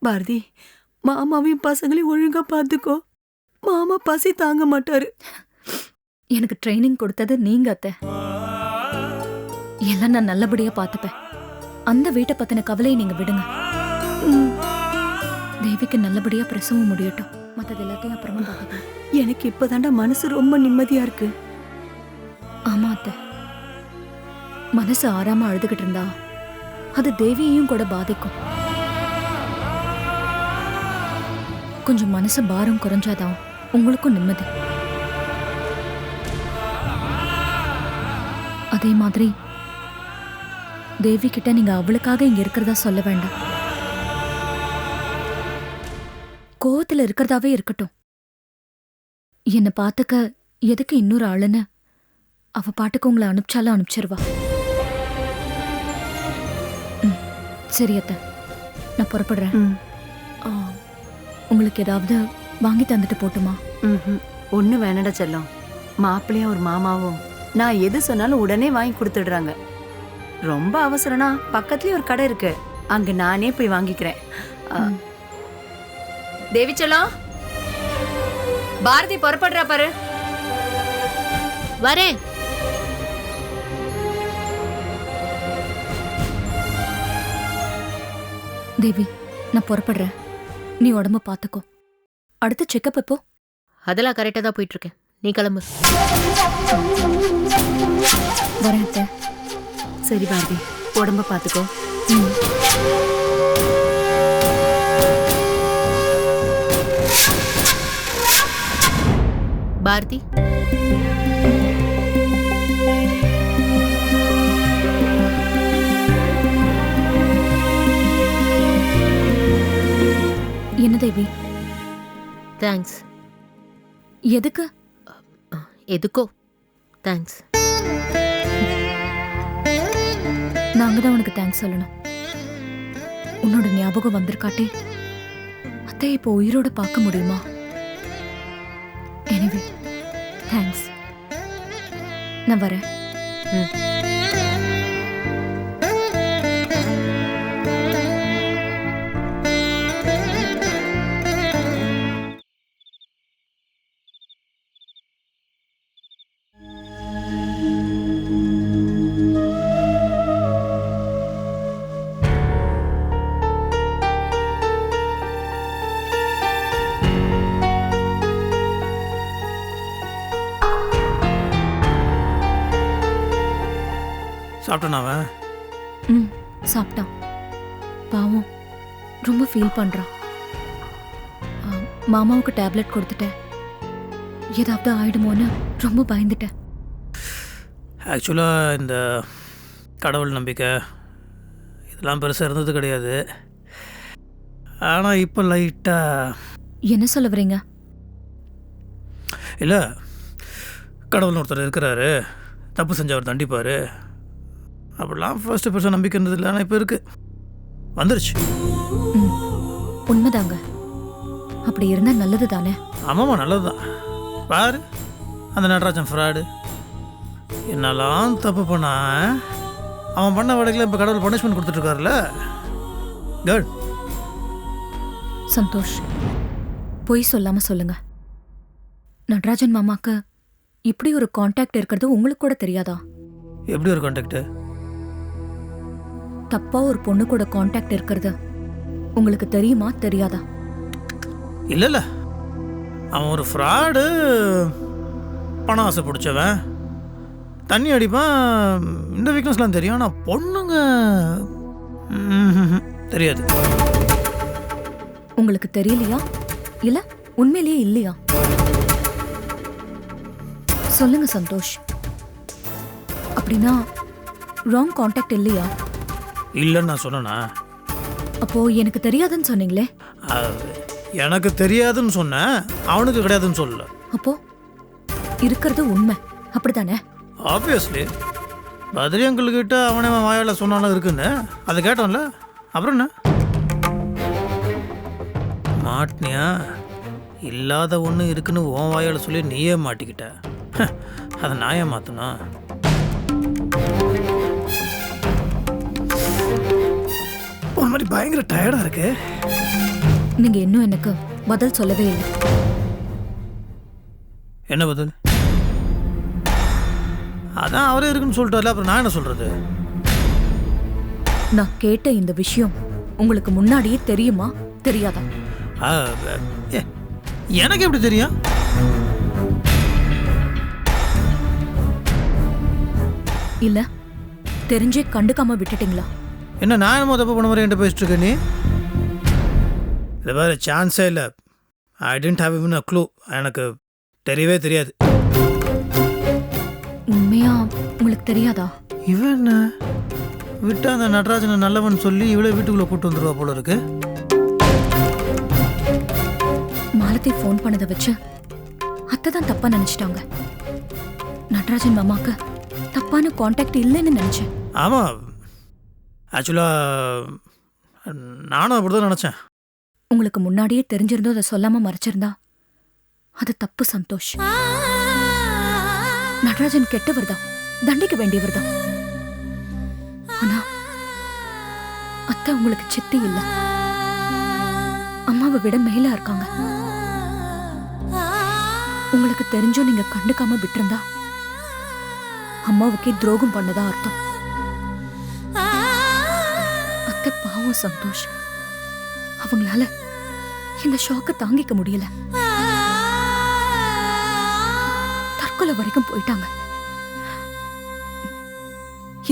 பாரதி, மாமாவையும் பசங்களையும் ஒழுங்கா பாத்துக்கோ. மாமா பசி தாங்க மாட்டாரு. எனக்கு ட்ரைனிங் கொடுத்தது நீங்க அத்தை. எல்லாம் நான் நல்லபடியா பாத்துப்பேன். அந்த வீட்டை பத்தின கவலையை நீங்க விடுங்க. தேவிக்கு நல்லபடியா பிரசவம் முடியட்டும். மத்தது எல்லாத்தையும் அப்புறமா பார்த்துக்கலாம். எனக்கு இப்பதாண்டா மனசு ரொம்ப நிம்மதியா இருக்கு. ஆமா அத்தை, மனசு ஆறாம அழுதுகிட்டு இருந்தா அது தேவியையும் கூட பாதிக்கும். கொஞ்சம் மனசு பாரம் குறைஞ்சாதான் உங்களுக்கும் நிம்மதி. அதே மாதிரி தேவி கிட்ட நீங்க அவளுக்காக இங்க இருக்கிறதா சொல்ல வேண்டாம். கோவத்துல இருக்கிறதாவே இருக்கட்டும். என்னை பாத்துக்க எதுக்கு இன்னொரு ஆளுன்னு அவ பாட்டுக்கு உங்களை அனுப்பிச்சாலும் அனுப்பிச்சிருவா. சரி அத்தை, நான் புறப்படுறேன். உங்களுக்கு ஏதாவது வாங்கி தந்துட்டு போட்டுமா? ஒண்ணு வேணடா செல்லம். மாப்பிள்ளையும் ஒரு மாமாவும் நான் எது சொன்னாலும் உடனே வாங்கி கொடுத்துடுறாங்க. ரொம்ப அவசரம்னா பக்கத்துலயே ஒரு கடை இருக்கு, அங்க நானே போய் வாங்கிக்கிறேன். தேவி செல்லம், பாரதி புறப்படுறா பாரு. வரேன். தேவி, நான் புறப்படுறேன். நீ உடம்ப பாத்துக்கோ. அடுத்த செக்கப் எப்போ? அதெல்லாம் கரெக்டா தான் போயிட்டு இருக்கேன். நீ கிளம்பு. வரேன் அத்தை. சரி பாரதி, உடம்ப பாத்துக்கோ. பாரதி, என்ன தேவி? தேங்க்ஸ். எதுக்கு? எதுக்கோ தேங்க்ஸ். நாங்க தான் உனக்கு தேங்க்ஸ் சொல்லணும். உன்னோட ஞாபகம் வந்திருக்காட்டே அத்தை இப்போ உயிரோட பார்க்க முடியுமா? Anyway thanks. நான் வரேன். சாப்பிட்டான் அவன்? சாப்பிட்டான். பாவம் ரொம்ப ஃபீல் பண்றான். மாமாவுக்கு டேப்லெட் கொடுத்துட்டேன். ஏதாவது ஆயிடுமோன்னு ரொம்ப பயந்துட்டேன். ஆக்சுவலாக இந்த கடவுள் நம்பிக்கை இதெல்லாம் பெருசாக இருந்தது கிடையாது. ஆனால் இப்போ லைட்டாக. என்ன சொல்ல வரீங்க? இல்லை, கடவுள்னு ஒருத்தர் இருக்கிறாரு, தப்பு செஞ்சவர் தண்டிப்பார் அப்படிலாம் ஃபர்ஸ்ட் பெருசாக நம்பிக்கை இருந்தது இல்லை. ஆனால் இப்போ இருக்குது, வந்துருச்சு. உண்மைதாங்க. அப்படி இருந்தால் நல்லது தானே? ஆமாம்மா, நல்லது தான். பாரு, அந்த நடராஜன் ஃப்ராடு என்னெல்லாம் தப்பு பண்ணா அவன் பண்ண வழக்கில் இப்போ கடவுள் பனிஷ்மெண்ட் கொடுத்துட்ருக்காருல்ல. குட். சந்தோஷ், பொய் சொல்லாம சொல்லுங்க. நடராஜன் மாமாக்கு இப்படி ஒரு கான்டாக்ட் இருக்கிறது உங்களுக்கு கூட தெரியாதா? எப்படி ஒரு கான்டாக்ட்? தப்பா ஒரு பொண்ணு கூட கான்டாக்ட் இருக்கிறது உங்களுக்கு தெரியுமா தெரியாதா? இல்லை இல்லை, அவன் ஒரு ஃப்ராடு, பணம் ஆசை பிடிச்சவன், தண்ணி அடிப்பான். இந்த வீக்னஸ்லாம் தெரியும். ஆனால் பொண்ணுங்க தெரியாது. உங்களுக்கு தெரியலையா இல்ல உண்மையிலேயே இல்லையா? சொல்லுங்க சந்தோஷ். அப்படின்னா ராங் கான்டாக்ட் இல்லையா? இல்லைன்னு நான் சொன்னேனா? அப்போ எனக்கு தெரியாதுன்னு சொன்னீங்களே. எனக்கு தெரியாதுன்னு சொன்னேன், அவனுக்கு கிடையாதுன்னு சொல்லல. அப்போ இருக்கிறது உண்மை அப்படித்தானே? ஆப்வியஸ்லி. பத்ரி அங்கிள் கிட்ட அவனே வாயால சொன்னாலும் இருக்குன்னு அதை கேட்டோம்ல, அப்புறம் என்ன மாட்டினியா? இல்லாத ஒன்று இருக்குன்னு உன் வாயால் சொல்லி நீயே மாட்டிக்கிட்ட. அதை நான் ஏன் மாற்றணும்? ஒரு மாதிரி பயங்கர டயர்டாக இருக்கு. நீங்க இன்னும் எனக்கு பதில் சொல்லவே இல்லை. என்ன பதில்? அதான் அவரே இருக்குன்னு சொல்லிட்டார்ல, அப்புறம் நான் என்ன சொல்றது? நான் கேட்ட இந்த விஷயம் உங்களுக்கு முன்னாடியே தெரியுமா தெரியாதா? ஆ, ஏ, எனக்கு எப்படி தெரியும்? இல்ல தெரிஞ்சே கண்டுக்காம விட்டுட்டீங்களா? என்ன நான் என்னமோ தப்பு பண்ண மாதிரி என்கிட்ட பேசிட்டு இருக்க நீ? இல்லை வேறு சான்ஸே இல்லை. ஐ டென்ட் ஹேவ் இவன் அ க்ளூ. எனக்கு தெரியவே தெரியாது. உண்மையா உங்களுக்கு தெரியாதா? இவன் என்ன விட்டா அந்த நடராஜனை நல்லவன் சொல்லி இவ்வளோ வீட்டுக்குள்ளே கூட்டு வந்துடுவா போல இருக்கு. மாலதி ஃபோன் பண்ணதை வச்சு அத்தை தான் தப்பா நினைச்சிட்டாங்க. நடராஜன் மாமாக்கு தப்பான கான்டாக்ட் இல்லைன்னு நினைச்சேன். ஆமாம், ஆக்சுவலாக நானும் அப்படி தான் நினச்சேன். உங்களுக்கு முன்னாடியே தெரிஞ்சிருந்தோ அதை சொல்லாம மறைச்சிருந்தா அது தப்பு சந்தோஷ். நடராஜன் கெட்டவர் தான், தண்டிக்க வேண்டியவர் தான். ஆனா அத்தை உங்களுக்கு சித்தி இல்ல, அம்மாவை விட மேல இருக்காங்க. உங்களுக்கு தெரிஞ்சோ நீங்க கண்டுக்காம விட்டிருந்தா அம்மாவுக்கே துரோகம் பண்ணதா அர்த்தம். அத்தை பாவம் சந்தோஷ், அவங்களால இந்த ஷாக்க தாங்கிக்க முடியல, தற்கொலை வரைக்கும் போயிட்டாங்க.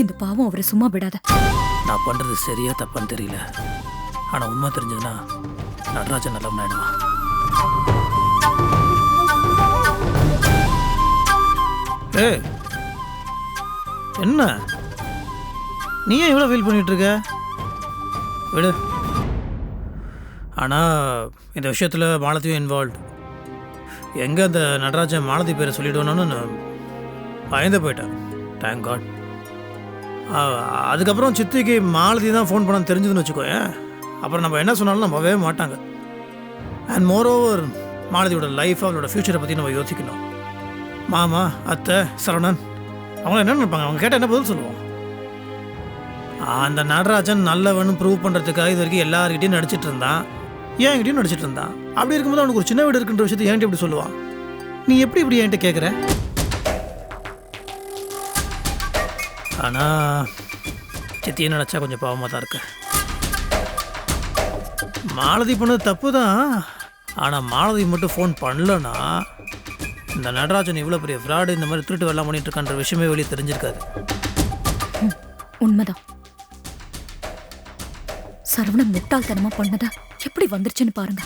இந்த பாவம் அவரை சும்மா விடாத. நான் பண்ணுறது சரியா தப்பான்னு தெரியல, ஆனால் உண்மை தெரிஞ்சதுன்னா நடராஜன் நல்லவன் ஆயிடுவான். ஏய், என்ன நீ ஏன் இவ்வளோ ஃபீல் பண்ணிட்டு இருக்க? விடு. ஆனால் இந்த விஷயத்தில் மாலதியும் இன்வால்வ்டு. எங்கே அந்த நடராஜன் மாலதி பேரை சொல்லிவிடுவோன்னு நான் பயந்து போயிட்டேன். Thank God. அதுக்கப்புறம் சித்திக்கு மாலதி தான் ஃபோன் பண்ண தெரிஞ்சதுன்னு வச்சுக்கோயேன், அப்புறம் நம்ம என்ன சொன்னாலும் நம்பவே மாட்டாங்க. அண்ட் மோர் ஓவர் மாலதியோட லைஃப், அவளோட ஃப்யூச்சரை பற்றி நம்ம யோசிக்கணும். மாமா, அத்தை, சரவணன் அவங்க என்ன நினைப்பாங்க? அவங்க கேட்டால் என்ன பதில் சொல்லுவோம்? அந்த நடராஜன் நல்லவன் ப்ரூவ் பண்ணுறதுக்காக இது வரைக்கும் எல்லாருக்கிட்டையும் நடிச்சிட்டு இருந்தான், என்கிட்டையும் நடிச்சிட்டு இருந்தான். அப்படி இருக்கும்போது அவனுக்கு ஒரு சின்ன வீடு இருக்குன்ற விஷயத்தை என்கிட்ட எப்படி சொல்லுவான்? நீ எப்படி இப்படி என்கிட்ட கேட்குற? ஆனால் சித்தியை நினச்சா கொஞ்சம் பாவமாக தான் இருக்கு. மாலதி பண்ணது தப்பு தான், ஆனால் மாலதி மட்டும் ஃபோன் பண்ணலன்னா இந்த நடராஜன் இவ்வளோ பெரிய ஃப்ராடு, இந்த மாதிரி திருட்டு வெள்ளம் பண்ணிட்டு இருக்கான்ற விஷயமே வெளியே தெரிஞ்சிருக்காது. உண்மைதான். சரவணன் முட்டாள்தனமா பண்ணதா எப்படி வந்துருச்சுன்னு பாருங்க.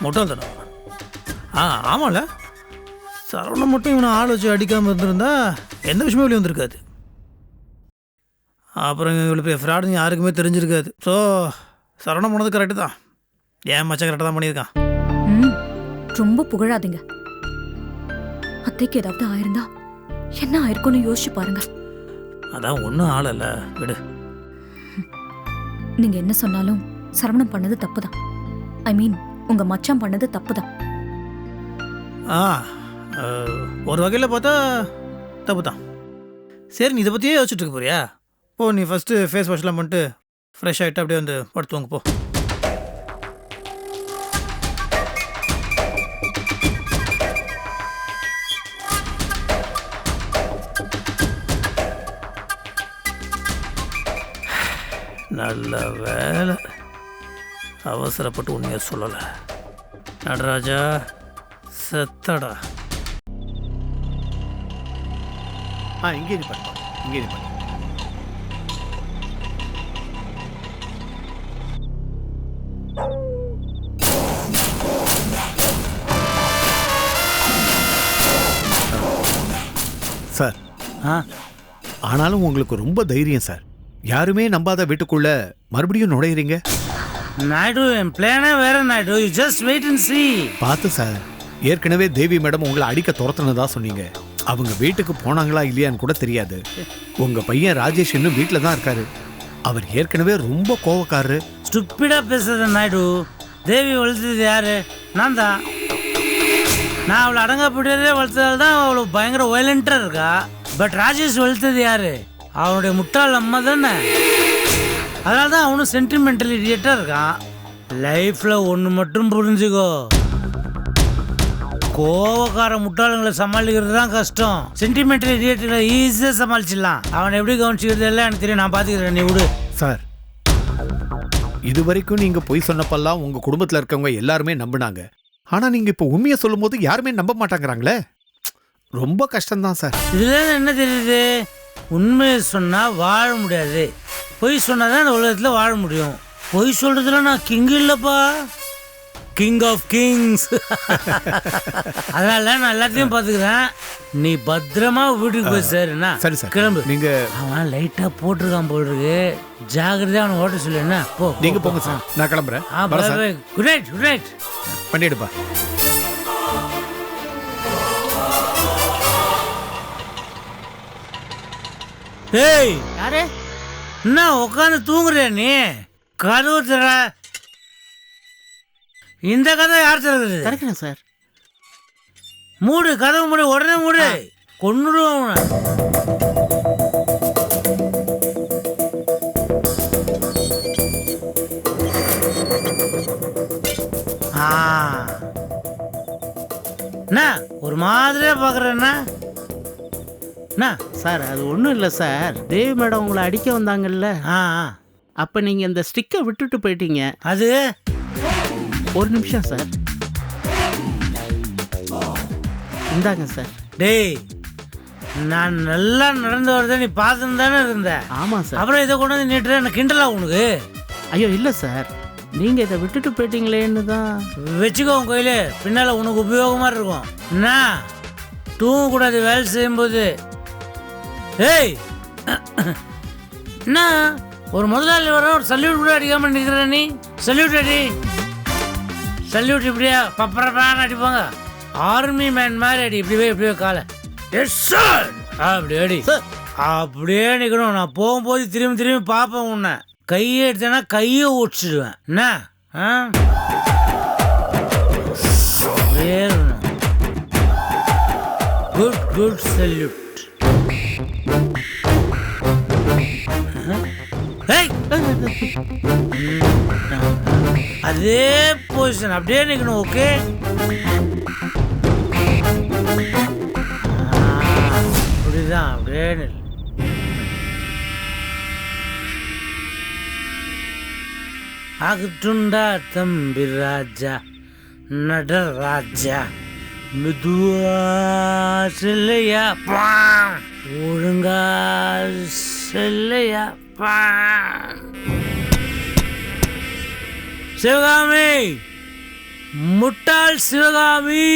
முட்டாள்தனம்? ஆமாம்ல, சரவணன் மட்டும் இவனை ஆள் வச்சு அடிக்காமல் இருந்திருந்தா எந்த விஷயமே வெளியே வந்திருக்காது. அப்புறம் இவ்வளோ பெரிய ஃப்ராடுன்னு யாருக்குமே தெரிஞ்சிருக்காது. ஸோ சரவணன் போனது கரெக்டு தான். ஏன் மச்சம் கரெக்டாக தான் பண்ணியிருக்கான். ரொம்ப புகழாதீங்க. அத்தைக்கு ஏதாவது ஆயிருந்தா என்ன ஆயிருக்கும்னு யோசிச்சு பாருங்க. அதான் ஒன்றும் ஆளல்ல, விடு. நீங்க என்ன சொன்னாலும் சரவணன் பண்ணது தப்புதான். ஐ மீன் உங்க மச்சான் பண்ணது தப்புதான். ஒரு வகையில் பார்த்தா தப்பு தான். சரி, நீ இதை பற்றியே யோசிச்சுட்டு இருக்க போறியா? போ, நீ ஃபஸ்ட்டு ஃபேஸ் வாஷ்லாம் பண்ணிட்டு ஃப்ரெஷ் ஆகிட்டு அப்படியே வந்து படுத்துவாங்க போ. நல்ல வேலை அவசரப்பட்டு உண்மையை சொல்லலை. நடராஜா செத்தடா. இங்கே நீ பண்ண, இங்கே நீ பண்ண. சார், ஆனாலும் உங்களுக்கு ரொம்ப தைரியம் சார். யாருமே நம்பாத வீட்டுக்குள்ள மறுபடியும் நுழையிறீங்க. நாயுடு, என் பிளானே வேற Naidu. You just wait and see. பார்த்து சார், ஏற்கனவே தேவி மேடம் உங்களை அடிக்க துரத்துனதா சொன்னீங்க. அவங்க வீட்டுக்கு போனாங்களா இல்லையான்னு கூட தெரியாது. உங்க பையன் ராஜேஷ் இன்னும் வீட்டில் தான் இருக்காரு. அவர் ஏற்கனவே ரொம்ப கோவக்காரரு. ஸ்டூப்பிடா பேசுறது நாயுடு. தேவி வளர்த்தது யாரு? நான் தான். நான் அவளை அடங்காப்பிட்டே வளர்த்ததால தான் அவளை பயங்கர வயலண்டா இருக்கா. பட் ராஜேஷ் வளர்த்தது யாரு? அவனுடைய முட்டாள் அம்மா தானே. அதனால தான் அவனும் சென்டிமெண்டல் இடியட்டா இருக்கான். லைஃப்ல ஒன்று மட்டும் புரிஞ்சுக்கோ, கோவக்கார முட்டாளுங்களை சமாளிக்கிறது தான் கஷ்டம். சென்டிமெண்டல் இடியேட்டுகளை ஈஸியாக சமாளிச்சிடலாம். அவனை எப்படி கவனிச்சிக்கிறது எல்லாம் எனக்கு தெரியும், நான் பார்த்துக்கிறேன், நீ விடு. சார், இது வரைக்கும் நீங்க பொய் சொன்னப்பெல்லாம் உங்க குடும்பத்துல இருக்கவங்க எல்லாருமே நம்பினாங்க. ஆனா நீங்க இப்ப உண்மையை சொல்லும் போது யாருமே நம்ப மாட்டாங்கிறாங்களே. ரொம்ப கஷ்டம்தான் சார். இதுல என்ன தெரியுது? உண்மையை சொன்னா வாழ முடியாது, பொய் சொன்னாதான் இந்த உலகத்துல வாழ முடியும். பொய் சொல்றதுல நான் கிங் இல்லப்பா, கிங் ஆஃப் கிங்ஸ். அதனால நான் எல்லாத்தையும் பாத்துக்கிறேன். நீ பத்திரமா வீட்டுக்கு போய் சேருண்ணா. சரி சார், கிளம்பு. நீங்க அவன் லைட்டா போட்டிருக்கான் போல் இருக்கு, ஜாகிரதையா அவனை ஓட்ட சொல்லு. என்ன போ, நீங்க போங்க சார், நான் கிளம்புறேன். வரேன் sir. Good night. Good night. பண்ணிடுப்பா. ஏய், யாரு? என்ன உட்காந்து தூங்குறியா நீ? கதவு தர. இந்த கதை யார் திறக்குது? திறக்கிறேன் சார். மூடு, கதவு மூடு, உடனே மூடு, கொன்னுடுவோம். என்ன ஒரு மாதிரியா பாக்குறேன்னா? சார், அது ஒன்றும் இல்லை சார். தேவி மேடம் உங்களை அடிக்க வந்தாங்கல்ல, அப்போ நீங்கள் இந்த ஸ்டிக்கை விட்டுட்டு போயிட்டீங்க. அது ஒரு நிமிஷம் சார், இந்தாங்க சார். டேய், நான் நல்லா நடந்து வரத நீ பார்த்துன்னு தானே இருந்த. ஆமாம் சார். அப்புறம் இதை கொண்டு வந்து நீட்டுற என்ன கிண்டலா உனக்கு? ஐயோ இல்லை சார், நீங்கள் இதை விட்டுட்டு போயிட்டீங்களேன்னு தான். வச்சுக்கோ உன் கையில், பின்னால் உனக்கு உபயோகமாக இருக்கும். என்ன தூங்கக்கூடாது வேலை செய்யும்போது. ஏய், என்ன ஒரு முதலாளி வர ஒரு சல்யூட் கூட அடிக்காமல் நிற்கிற நீ? சல்யூட் அடி. சல்யூட் இப்படியா பப்பரப்பான்னு அடிப்பாங்க. ஆர்மி மேன் மாதிரி அடி. இப்படியே காலை. Yes sir. அப்படி அடி. அப்படியே நிற்கணும். நான் போகும்போது திரும்பி பார்ப்பேன் உன்னை. கையை எடுத்தேன்னா கையை ஒடிச்சிடுவேன். என்ன குட் குட் சல்யூட். அதே பொசிஷன் அப்படியே நிற்கணும். ஓகே, அப்படிதான். அப்படியே நில். ஆகட்டுண்டா தம்பி ராஜா, நடராஜா, மெதுவா செல்லையா, ஒழுங்கா செல்லையா. சிவகாமி, முட்டாள் சிவகாமி.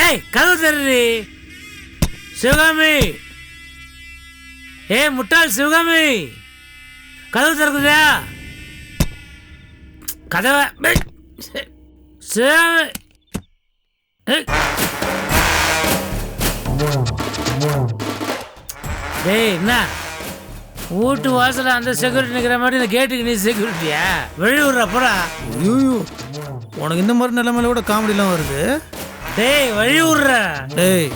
ஏய், கதவு தர்றி சிவகாமி. ஏய் முட்டாள் சிவகாமி, கதவு திறக்குதா? கதவை சிவகாமி. டேய், என்ன வீட்டு வாசல அந்த செக்யூரிட்டி நிற்கிற மாதிரி இந்த கேட்டுக்கு நீ செக்யூரிட்டியா? வெளியூர்ற போறா. ஐயோ, உனக்கு இந்த மாதிரி நிலைமையில கூட காமெடிலாம் வருது. டேய், வழிவிடுற. டேய்,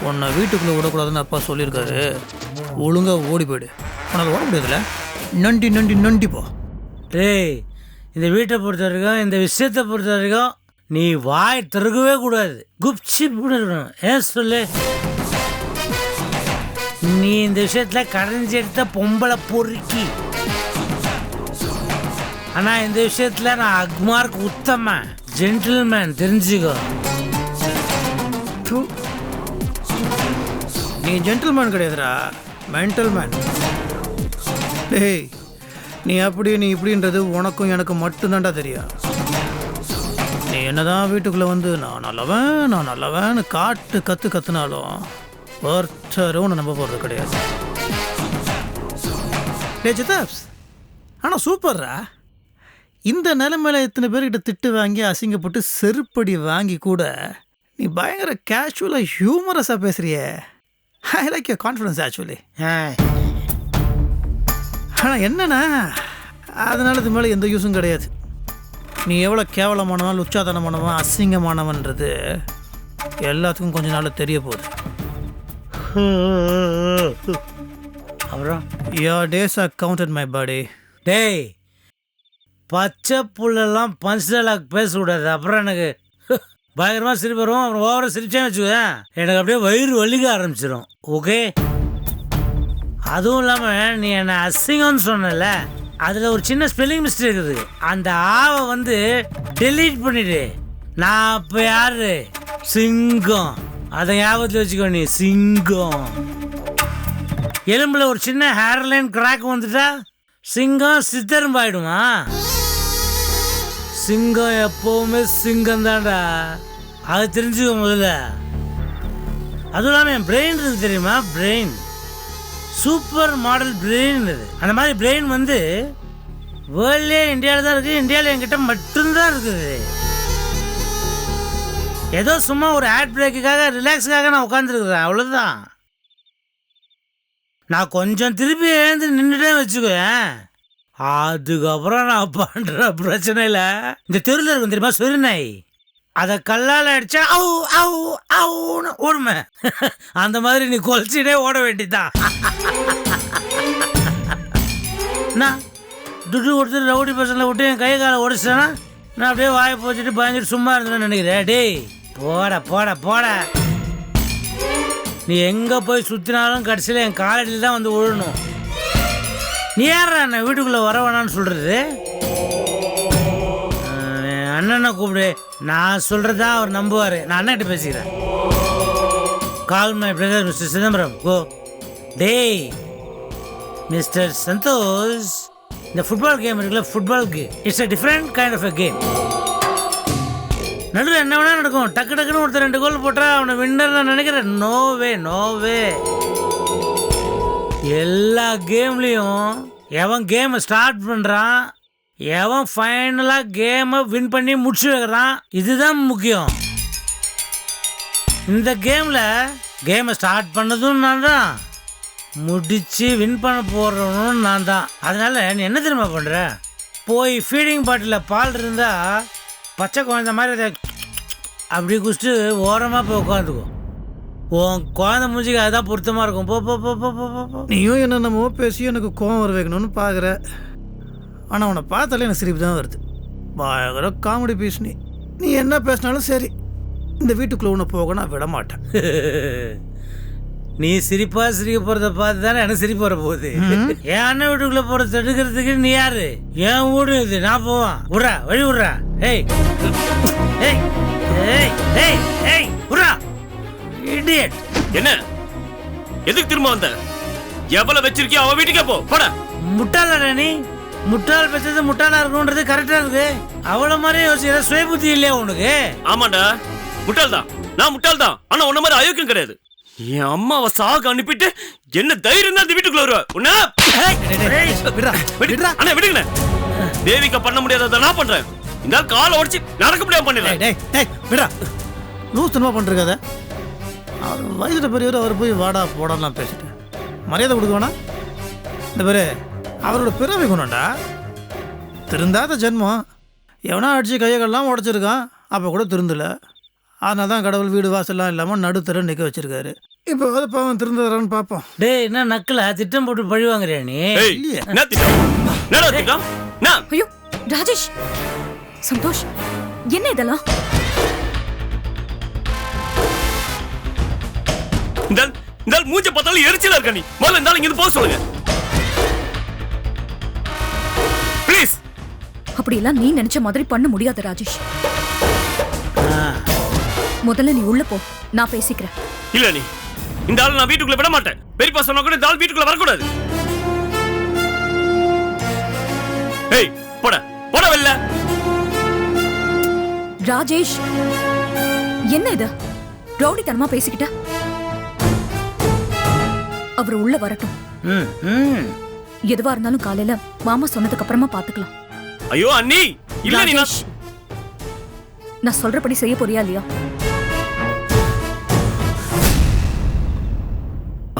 உன்னை வீட்டுக்குள்ளே விடக்கூடாதுன்னு அப்பா சொல்லியிருக்காரு. ஒழுங்காக ஓடி போயிடு. உனக்கு ஓட முடியாதுல்ல. நண்டி நண்டி நண்டி போ. டேய், இந்த வீட்டை பொறுத்த வரைக்கும், இந்த விஷயத்தை பொறுத்த வரைக்கும் நீ வாய் திறக்கவே கூடாது. குப்சி இருக்கணும். ஏன் சொல்லு? நீ இந்த விஷயத்துல கடைஞ்சி எடுத்த பொம்பளை பொறுக்கி. ஆனா இந்த விஷயத்துல நான் அக்மார்க் உத்தம ஜென்டில்மேன், தெரிஞ்சுக்கோ. நீ ஜென்டில்மேன் கிடையாதுடா, மென்டல் மேன். டேய், நீ அப்படி நீ இப்படின்றது உனக்கும் எனக்கு மட்டும்தான்டா தெரியும். நீ என்னதான் வீட்டுக்குள்ளே வந்து நான் நல்லவன்னு கத்துனாலும் ஒருத்தரும் உன்னை நம்ப போகிறது கிடையாது. டே சித்தாப்ஸ், ஆனால் சூப்பர்ரா. இந்த நிலைமையில இத்தனை பேர்கிட்ட திட்டு வாங்கி அசிங்கப்பட்டு செருப்படி வாங்கி கூட நீ பயங்கர கேஷுவலாக ஹியூமரஸாக பேசுறியே. I like your confidence actually. ஆனால் என்னன்னா, அதனால இது மேலே எந்த யூஸும் கிடையாது. நீ எவ்வளோ கேவலமானவன், உச்சாதனமானவன், அசிங்கமானவன்றது எல்லாத்துக்கும் கொஞ்ச நாள் தெரிய போகுது. அப்புறம் Your days are counted, my buddy. டேய் பச்சை புல்லெல்லாம் பஞ்ச் டைலாக் பேசக்கூடாது. அப்புறம் எனக்கு பயங்கரமாக சிரிப்பு வரும். அப்புறம் ஓவராக சிரிச்சேன்னு வச்சுக்கேன், எனக்கு அப்படியே வயிறு வலிக்க ஆரம்பிச்சிடும். ஓகே, அதுவும் இல்லாமல் நீ என்னை அசிங்கம்னு சொன்னல, அதில் ஒரு சின்ன ஸ்பெல்லிங் மிஸ்டேக் இருக்குது. அந்த ஆவை வந்து டெலீட் பண்ணிடு. நான் அப்போ யாரு? சிங்கம். அதை ஞாபகத்தில் வச்சுக்கோ. நீ சிங்கம். எலும்பில் ஒரு சின்ன ஹேர்லைன் கிராக் வந்துட்டா சிங்கம் சித்தரும்பாயிடுமா? சிங்கம் எப்பவுமே சிங்கம் தான்டா, அது தெரிஞ்சுக்க முதல்ல. அதுவும் இல்லாமல் என் பிரெயின் இருக்கு தெரியுமா? Brain super model brain. இது அந்த மாதிரி பிரெயின் வந்து வேர்ல்ட்லேயே இந்தியாவில் தான் இருக்குது. இந்தியாவில் என்கிட்ட மட்டும்தான் இருக்குது. ஏதோ சும்மா ஒரு ஆட் பிரேக்குக்காக ரிலாக்ஸுக்காக நான் உட்காந்துருக்குறேன், அவ்வளோதான். நான் கொஞ்சம் திருப்பி எழுந்து நின்றுட்டே வச்சுக்குவேன், அதுக்கப்புறம் நான் பண்ணுற பிரச்சனையில் இந்த தெருவில் இருக்கும் தெரியுமா சொரிநாய், அதை கல்லால் அடித்தா அவு அவு அவுன்னு ஓடுமே. அந்த மாதிரி நீ கொலைச்சிட்டே ஓட வேண்டியதான். நான் துட்டு கொடுத்துட்டு ரவுடி பசங்களை விட்டு என் கை காலை உடைச்சிட்டேன்னா நான் அப்படியே வாயை போச்சுட்டு பயந்துட்டு சும்மா இருந்தேன்னு நினைக்கிறேன். டேய் போட போட போட. நீ எங்கே போய் சுற்றினாலும் கடைசியில் என் காலடியில் தான் வந்து விழணும். நீ யாரா என்ன வீட்டுக்குள்ளே வர வேணான்னு சொல்கிறது? அண்ணனை கூப்பிடு, நான் சொல்கிறதா அவர் நம்புவார். நான் அண்ணன்கிட்ட பேசிக்கிறேன். Call my brother mister Chidambaram. Go. டேய் மிஸ்டர் சந்தோஷ், இந்த ஃபுட்பால் கேம் இருக்குல்ல, ஃபுட்பாலுக்கு it's a different kind of a game. நடுவில் என்ன வேணா நடக்கும். டக்கு டக்குன்னு ஒருத்தர் 2 கோல் போட்டால் அவனை வின்னர் நான் நினைக்கிறேன். நோவே நோவே. எல்லா கேம்லேயும் எவன் கேமை ஸ்டார்ட் பண்ணுறான், எவன் ஃபைனலாக கேமை வின் பண்ணி முடிச்சு வைக்கிறான், இதுதான் முக்கியம். இந்த கேமில் கேமை ஸ்டார்ட் பண்ணதும் நான் தான், முடித்து வின் பண்ண போடுறவனும் நான் தான். அதனால் நீ என்ன தெரியுமா பண்ணுற? போய் ஃபீடிங் பாட்டிலில் பால் இருந்தால் பச்சை குழந்த மாதிரி அதை அப்படி குடிச்சிட்டு ஓரமாக போய் உட்காந்துக்கும். உன் குழந்தை மூஞ்சிக்கு அதுதான் பொருத்தமாக இருக்கும். போ போ போ போ போ போ. நீயும் என்னென்னமோ பேசி எனக்கு கோவம் வர வைக்கணும்னு பார்க்குற. ஆனால் உன்னை பார்த்தாலே எனக்கு சிரிப்பு தான் வருது. பயங்கர காமெடி பீஸ். நீ என்ன பேசினாலும் சரி, இந்த வீட்டுக்குள்ளே உன்னை போக நான் விட மாட்டேன். நீ சிரிப்பா சிரிக்க போகிறத பார்த்து தானே எனக்கு சிரிப்பு வர போகுது. என் அண்ணன் வீட்டுக்குள்ளே போகிற தடுக்கிறதுக்கு நீ யாரு? என் வீடு இது, நான் போவான். விட்றா, வழி விட்றா. ஏய் ஏய் ஏய் ஏய் ஏய் விட்றா. இடியட். என்ன எதுக்கு திரும்ப வந்த? எவ்வளவு வச்சிருக்கியோ அவன் வீட்டுக்கே போ. போட. முட்டாளா நீ? முட்டாள் பெற்றது முட்டாளா இருக்கணுன்றது கரெக்டா இருக்கு. அவ்வளவு மாதிரி யோசிக்கிற சுய புத்தி இல்லையா உனக்கு? ஆமாண்டா, முட்டாள் தான். நான் முட்டாள் தான். ஆனா உன்ன மாதிரி அயோக்கியம் கிடையாது. என் அம்மாவை சாக அனுப்பிட்டு என்ன தைரியம் தான் இந்த வீட்டுக்குள்ள வருவ? உன்ன அண்ணா விடுங்க. தேவிகா பண்ண முடியாததை நான் பண்றேன். இந்த காலை உடச்சி நடக்க முடியாம பண்ணிடுறேன். லூசுத்தனமா பண்ணிருக்காத. அவர் வயசுல பெரியவர், அவர் போய் வாடா போடாலாம் பேசிட்டு மரியாதை கொடுக்க வேணா. இந்த பேரு அவரோட பிறவை குணம்டா. திருந்தாத ஜென்மம். எவனா அடிச்சு கையெல்லாம் உடச்சிருக்கான், அப்போ கூட திருந்தல. அதனால தான் கடவுள் வீடு வாசல்லாம் இல்லாமல் நடுத்தர நிற்க வச்சிருக்காரு. இப்போ வந்து பாவம் திருந்துறான்னு பார்ப்போம். டேய் என்ன நக்கல திட்டம் போட்டு பழி வாங்குறியா நீ? ஐயோ ராஜேஷ், சந்தோஷ், என்ன இதெல்லாம்? இந்த மூஞ்ச பார்த்தாலும் எரிச்சலா இருக்க. நீ முதல்ல இருந்தாலும் இங்க போக சொல்லுங்க ப்ளீஸ். அப்படி எல்லாம் நீ நினைச்ச மாதிரி பண்ண முடியாது ராஜேஷ். முதல்ல நீ உள்ள போ, நான் பேசிக்கிறேன். இல்ல, நீ இந்த ஆள் நான் வீட்டுக்குள்ள விட மாட்டேன். பெரியப்பா சொன்னா கூட இந்த ஆள் வீட்டுக்குள்ள வரக்கூடாது. ஏய் போட போட வெளில. ராஜேஷ், என்ன இது ரவுடித்தனமா பேசிக்கிட்ட? அவர் உள்ள வரட்டும். எதுவா இருந்தாலும் காலையில மாமா சொன்னதுக்கு அப்புறமா பாத்துக்கலாம். ஐயோ அண்ணி, இல்ல நீ நான் சொல்றபடி செய்ய போறியா இல்லையா?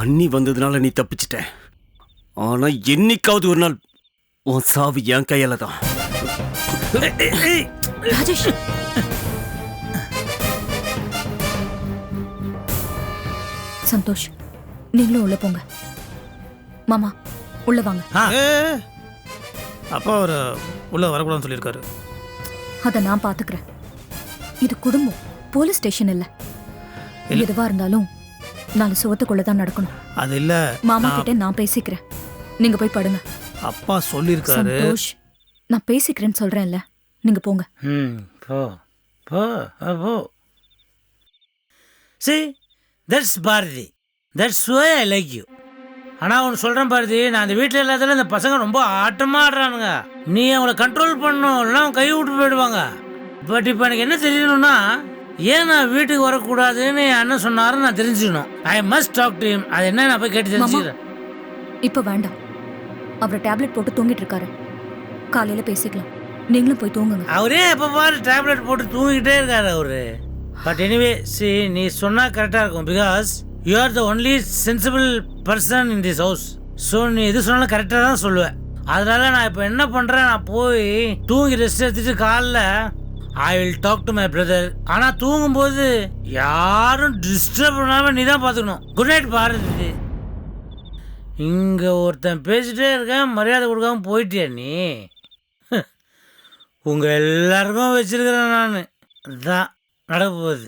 அண்ணி வந்ததுனால நீ தப்பிச்சிட்ட. ஆனா என்னைக்காவது ஒரு நாள் உன் சாவு என் கையால தான். ராஜேஷ், சந்தோஷ், நீங்களும் உள்ள போங்க. மாமா உள்ள வாங்க. ஏ அப்பா அவர் உள்ளே வரக்கூடாதுன்னு சொல்லியிருக்காரு. அதை நான் பாத்துக்கிறேன். இது குடும்பம், போலீஸ் ஸ்டேஷன் இல்ல. எதுவா இருந்தாலும் 4 சுவத்துக்குள்ளதான் நடக்கணும். அது இல்லை மாமா கிட்ட நான் பேசிக்கிறேன். நீங்க போய் படுங்க. அப்பா சொல்லியிருக்காரு. சந்தோஷ், நான் பேசிக்கிறேன்னு சொல்றேன்ல, நீங்க போங்க. போ போ போ. See, that's Bharathi. That's why I like you. ஆனால் ஒன்று சொல்கிறேன் பாரதி, நான் அந்த வீட்டில் இல்லாததில் இந்த பசங்க ரொம்ப ஆட்டமாக ஆடுறானுங்க. நீ அவங்கள கண்ட்ரோல் பண்ணணும், இல்லைனா அவங்க கை விட்டு போயிடுவாங்க. பட் இப்போ எனக்கு என்ன தெரியணும்னா, ஏன் நான் வீட்டுக்கு வரக்கூடாதுன்னு என் அண்ணன் சொன்னாருன்னு நான் தெரிஞ்சுக்கணும். I must talk to him. அது என்ன நான் போய் கேட்டு தெரிஞ்சுக்கிறேன். இப்போ வேண்டாம், அவர் டேப்லெட் போட்டு தூங்கிட்டு இருக்காரு. காலையில பேசிக்கலாம். நீங்களும் போய் தூங்குங்க. அவரே எப்போ பாரு டேப்லெட் போட்டு தூங்கிட்டே இருக்காரு அவரு. பட் எனிவே சி, நீ சொன்னால் கரெக்டாக இருக்கும். Because you are the only sensible person in this house. So நீ எது சொன்னாலும் கரெக்டாக தான் சொல்லுவேன். அதனால நான் இப்போ என்ன பண்ணுறேன், நான் போய் தூங்கி ரெஸ்ட் எடுத்துட்டு காலைல I will talk to my brother. ஆனால் தூங்கும்போது யாரும் டிஸ்டர்ப் பண்ணாமல் நீ தான் பார்த்துக்கணும். Good night Bharathi. இங்கே ஒருத்தன் பேசிட்டே இருக்கேன், மரியாதை கொடுக்காம போயிட்டியா நீ? உங்கள் எல்லாருக்கும் வச்சிருக்கிறேன் நான். அதுதான் நடக்க போகுது.